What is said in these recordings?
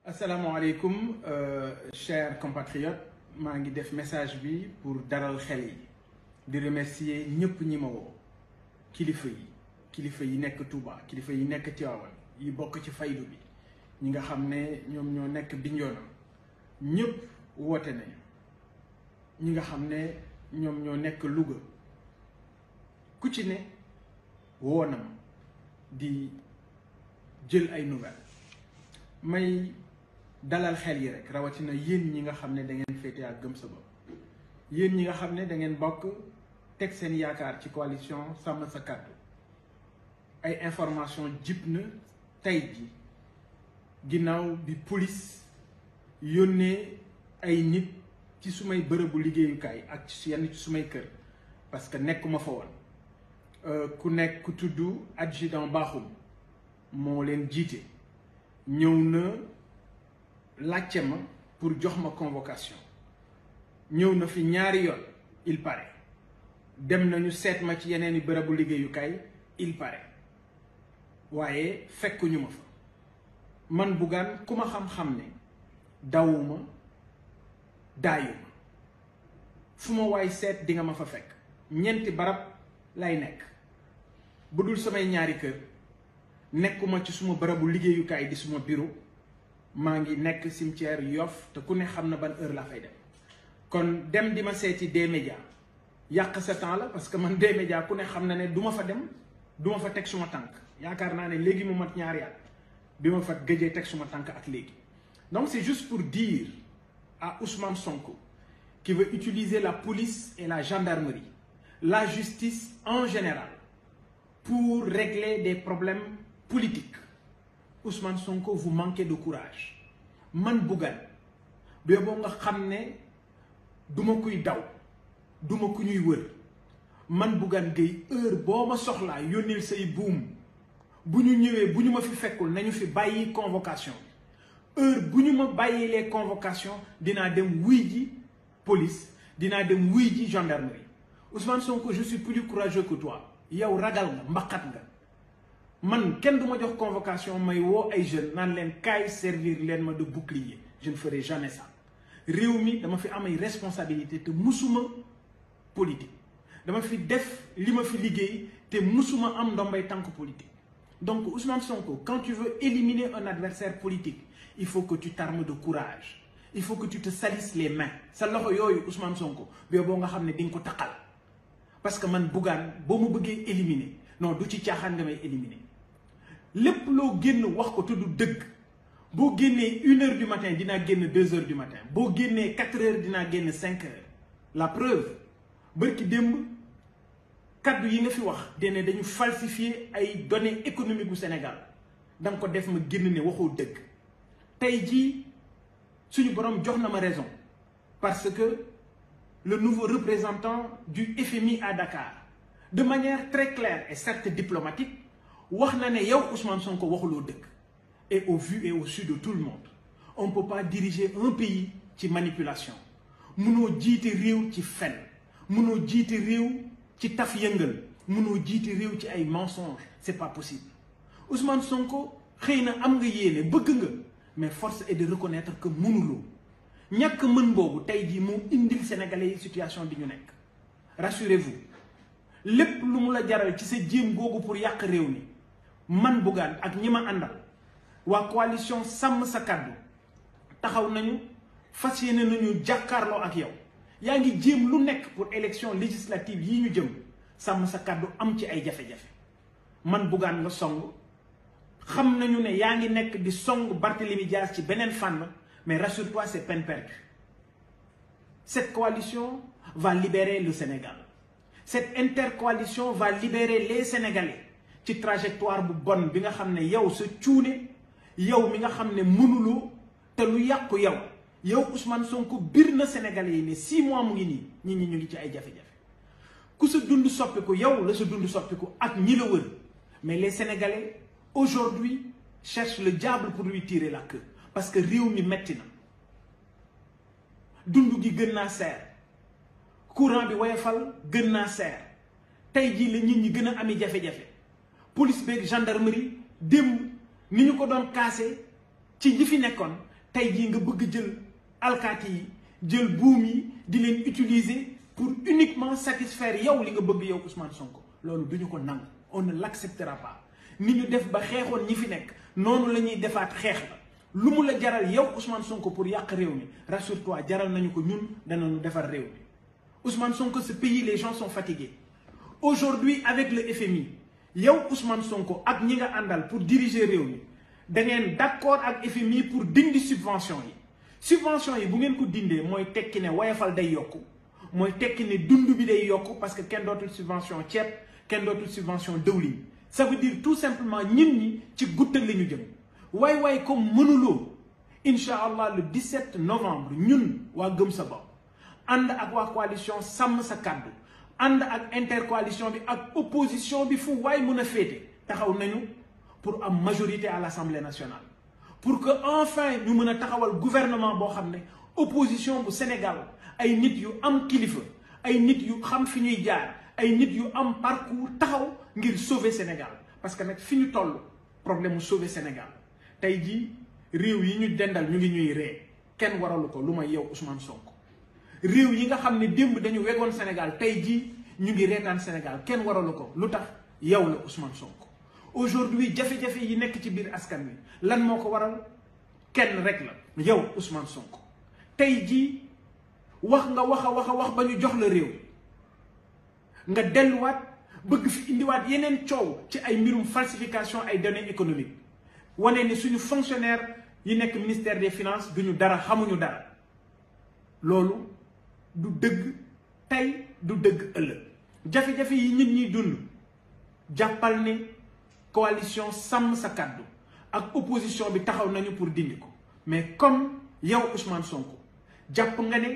asalaamaaleykum chers compatriotes maa ngi def message bi pour daral xel yi di remercier ñëpp ñi ma woo kilifa yi nekk Touba kilifa yi nekk Tivaouane yi bokk ci faydu bi ñi nga xam ne ñoom ñoo nekk Bignona ñëpp woote nañu ñi nga xam ne ñoom ñoo nekk Louga ku ci ne woo na ma di jël ay nouvelles may dalal xel yi rek rawatina yéen ñi nga xam ne da ngeen féete ak gëm sa bopp yéen ñi nga xam ne da ngeen bokk teg seen yaakaar ci coalition sàmm sa kàddu ay information jib na tey ji ginnaaw bi police yónnee ay nit ci sumay bërëbu liggéeyukaay ak ci yenn ci sumay kër parce que nekkuma fa woon ku nekk ku tudd adjudant Bakhoum moo leen jiite ñëw na laajte ma pour jox ma convocation ñëw na fi ñaari yoon il paraît dem nañu seet ma ci yeneeni bërëbu liggéeyukaay il paraît waaye fekkuñu ma fa man Bougane ku ma xam-xam ne dawuma daayuma fu ma waay seet di nga ma fa fekk ñeenti barab lay nekk bu dul samay ñaari kër nekkuma ci suma bërëbu liggéeyukaay di suma bureau maa ngi nekk cimetière Yoff te ku ne xam na ban heure laa fay dem kon dem di ma seeti des médias yàq sa temps la parce que man des médias ku ne xam na ne du ma fa dem du ma fa teg suma tànk yaakaar naa ne léegi mu mat ñaari at bi ma fa gëjee teg suma tànk ak léegi donc c'est juste pour dire à Ousmane Sonko qui veut utiliser la police et la gendarmerie la justice en général pour régler des problèmes politiques Ousmane Sonko vous manquez de courage man Bougane bee boo nga xam ne duma kuy daw duma ku ñuy wër man Bougane Gueye heure boo ma soxlaa yónneel say buum bu ñu ñëwee bu ñu ma fi fekkul nañu fi bàyyi convocation heure bu ñu ma bàyyi les convocations dinaa dem wuy ji police dinaa dem wuy ji gendarmerie Ousmane Sonko je suis plus courageux que toi yow ragal nga mbaqat nga man kenn du ma jox convocation may woo ay jeunes naan leen kaay servir leen ma de bouclier je ne ferai jamais ça réew mi dama fi am ay responsabilité te musuma politique dama fi def li ma fi liggéey te musuma am ndombay tànk politique donc Ousmane Sonko quand tu veux éliminer un adversaire politique il faut que tu t'armes de courage il faut que tu te salisses les mains sa loxo yooyu Ousmane Sonko boo boo nga xam ne di nga ko taqal parce que man Bougane boo ma bëggee éliminer non du ci caaxaan nga may éliminer lépp loo génn wax ko tudd dëgg boo génnee 1h du matin dinaa génn 2h du matin boo génnee 4h dinaa génn 5h la preuve bërki démb kaddu yi nga fi wax dene dañu falsifier ay données économiques bu Sénégal da nga ko def ma génn ne waxoo dëgg tey jii suñu borom jox na ma raison parce que le nouveau représentant du FMI à Dakar de manière très claire et certes diplomatique wax na ne yow Ousmane Sonko waxuloo dëgg et au vu et au su de tout le monde on peut pas diriger un pays ci manipulation mënoo jiite réew ci fen mënoo jiite réew ci taf yëngal mënoo jiite réew ci ay mensonges c'est pas possible Ousmane Sonko xëy na am nga yéene bëgg nga mais force est de reconnaître que mënuloo ñàkk mën boobu tey jii moo indil Sénégalais yi situation bi ñu nekk rassurez-vous lépp lu mu la jaral ci sa jéem googu pour yàq réew mi man Bougane ak ñi ma àndal waa coalition sàmm sa kàddu taxaw nañu fas yéene nañu jàkkaarloo ak yow yaa ngi jéem lu nekk pour élection législative yi ñu jëm sàmm sa kàddu am ci ay jafe-jafe man Bougane nga song xam nañu ne yaa ngi nekk di song Barthélémy Dias ci beneen fànn mais rassure-toi c'est peine perdue cette coalition va libérer le Sénégal cette intercoalition va libérer les Sénégalais ci trajectoire bu bon bi nga xam ne yow sa cuune yow mi nga xam ne mënuloo te lu yàqu yow Ousmane Sonko bir na Sénégalais yi ne 6 mois mu ngi nii nit ñi ñu ngi ci ay jafe-jafe ku sa dund soppiku yow la sa dund soppiku ak ñi la wër mais les Sénégalais aujourd'hui cherchent le diable pour lui tirer la queue parce que réew mi metti na dund gi gën naa seer courant bi woyofal gën naa seer tey jii la nit ñi gën a ami jafe-jafe police beeg gendarmerie démb ni ñu ko doon kaase ci ñi fi nekkoon tey jii nga bëgg jël alkaati yi jël buum yi di leen utiliser pour uniquement satisfaire yow li nga bëgg yow Ousmane Sonko loolu duñu ko nangu on ne l'acceptera pas ni ñu def ba xeexoon ñi fi nekk noonu la ñuy defaat xeex la lu mu la jaral yow Ousmane Sonko pour yàq réew mi rassure-toi jaral nañu ko ñun danañu defar réew mi Ousmane Sonko, ce pays les gens sont fatigués aujourd'hui avec le FMI yow Ousmane Sonko ak ñi nga àndal pour diriger réew mi da ngeen d'accord ak FMI pour dindi subvention yi bu ngeen ko dindee mooy tekki ne wayafal day yokku mooy tekki ne dund bi day yokku parce que kenn dootul subvention ceeb kenn dootul subvention dëwlin ça veut dire tout simplement ñin ñi ci guttal la ñu jëm waay comme mënuloo incha allah le 17 novembre ñun waa Gëm Sa Bopp ànd ak waa coalition sàmm sa kàddu ànd ak intercoalition bi ak opposition bi fu waay mën a féete taxaw nañu pour am majorité à l'Assemblée nationale pour que enfin ñu mën a taxawal gouvernement boo xam ne opposition bu Sénégal ay nit yu am kilifa ay nit yu xam fi ñuy jaar ay nit yu am parcours taxaw ngir sauver Sénégal parce que nag fi ñu toll problème mu sauver Sénégal tey jii réew yi ñu dendal ñu ngi ñuy ree kenn waralu ko lu may yow Ousmane Sonko réew yi nga xam ne démb dañu wegoon Sénégal tey jii ñu ngi reetaan Sénégal kenn waralu ko lu tax yow la Ousmane Sonko aujourd'hui jafe-jafe yi nekk ci biir askan wi lan moo ko waral kenn rek la yow Ousmane Sonko tey jii wax nga wax a wax ba ñu jox la réew nga delluwaat bëgg fi indiwaat yeneen coow ci ay mbirum falsification ay données économiques wane ni suñu fonctionnaire yi nekk ministère des finances duñu dara xamuñu dara loolu du dëgg tey du dëgg ëllëg jafe-jafe yi nit ñi dund jàppal ne coalition sàmm sa kàddu ak opposition bi taxaw nañu pour dindi ko mais comme yow Ousmane Sonko jàpp nga ne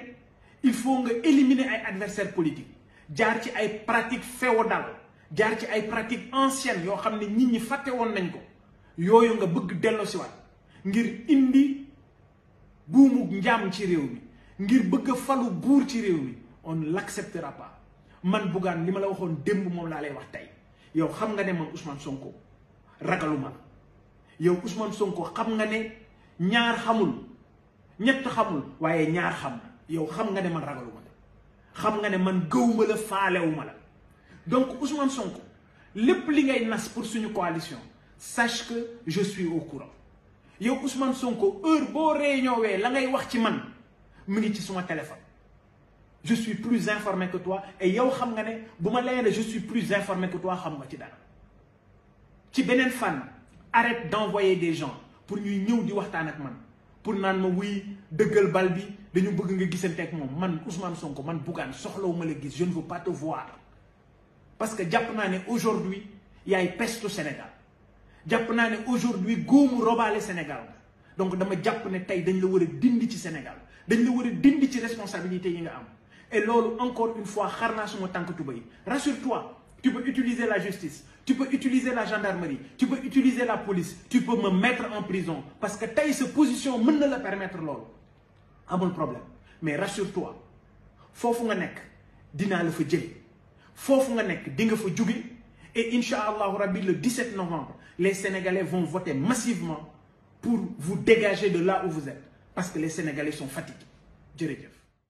il faut nga éliminer ay adversaires politiques jaar ci ay pratiques féodales jaar ci ay pratiques anciennes yoo xam ne nit ñi fàtte woon nañ ko yooyu nga bëgg delloosiwaat ngir indi buumu njaam ci réew mi ngir bëgg a falu buur ci réew mi on ne l'acceptera pas man Bougane li ma la waxoon démb moom laa lay wax tey yow xam nga ne man Ousmane Sonko ragaluma yow Ousmane Sonko xam nga ne ñaar xamul ñett xamul waaye ñaar xam na yow xam nga ne man ragaluma la xam nga ne man gëwuma la faalewuma la donc Ousmane Sonko lépp li ngay nas pour suñu coalition sache que je suis au courant yow Ousmane Sonko heure boo réunion wee la ngay wax ci man mu ngi ci suma téléphone je suis plus informé que toi et yow xam nga ne bu ma layee ne je suis plus informé que toi xam nga ci dara ci beneen fànn arrête d'envoyer des gens pour ñuy ñëw di waxtaan ak man pour naan ma wuy dëggal bal bi dañu bëgg nga gisante ak moom man Ousmane Sonko man Bougane soxlawuma la gis je ne veux pas te voir parce que jàpp naa ne aujourd'hui yaay peste au Sénégal jàpp naa ne aujourd'hui góomu robaale Sénégal donc dama jàpp ne tey dañ la war a dindi ci Sénégal dañ la war a dindi ci responsabilité yi nga am et loolu encore une fois xar naa suma tànk tubéy rassure-toi tu peux utiliser la justice tu peux utiliser la gendarmerie tu peux utiliser la police tu peux me mettre en prison parce que tey sa position mën na la permettre loolu amul problème mais rassure-toi foofu nga nekk dinaa la fa jël foofu nga nekk di nga fa jóge et incha allahu rabbi le 17 novembre les Sénégalais vont voter massivement pour vous dégager de là où vous êtes parce que les Sénégalais sont fatigués jërëjëf